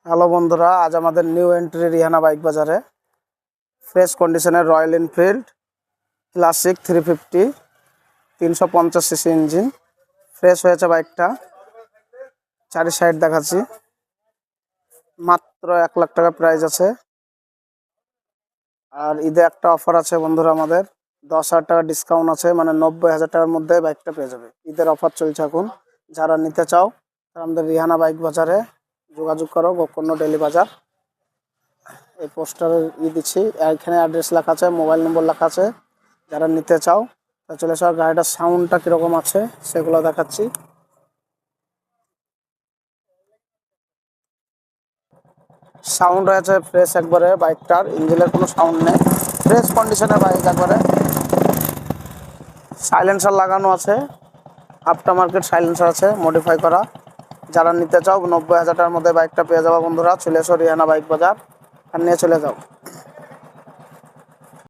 Hello বন্ধুরা, আজ আমাদের নিউ এন্ট্রি রিহানা বাইক বাজারে ফ্রেশ কন্ডিশনের royal Enfield classic 350 350 CC engine fresh হয়েছে বাইকটা। চারি সাইড দেখাচ্ছি, মাত্র 1 লাখ টাকা প্রাইস আছে। আর ঈদে একটা অফার আছে বন্ধুরা, আমাদের 10,000 টাকা ডিসকাউন্ট আছে, মানে 90,000 টাকার মধ্যে বাইকটা পেয়ে যাবে। ঈদের অফার চলছে এখন। যারা নিতে চাও তারা আমাদের রিহানা বাইক বাজারে যোগাযোগ করো, গোকর্ণ ডেলি বাজার। এই পোস্টারে দিচ্ছি, এখানে অ্যাড্রেস লেখা আছে, মোবাইল নম্বর লেখা আছে। যারা নিতে চাও তা চলে এসো। গাড়িটার সাউন্ডটা কীরকম আছে সেগুলো দেখাচ্ছি। সাউন্ড হয়েছে ফ্রেশ একবারে, বাইকটার ইঞ্জিনের কোনো সাউন্ড নেই, ফ্রেশ কন্ডিশনের বাইক একবারে। সাইলেন্সার লাগানো আছে, আফটার মার্কেট সাইলেন্সার আছে, মডিফাই করা। যারা নিতে চাও 90,000 টাকার মধ্যে বাইকটা পেয়ে যাবো বন্ধুরা। চলে এসো রিহানা বাইক বাজার আর নিয়ে চলে যাও।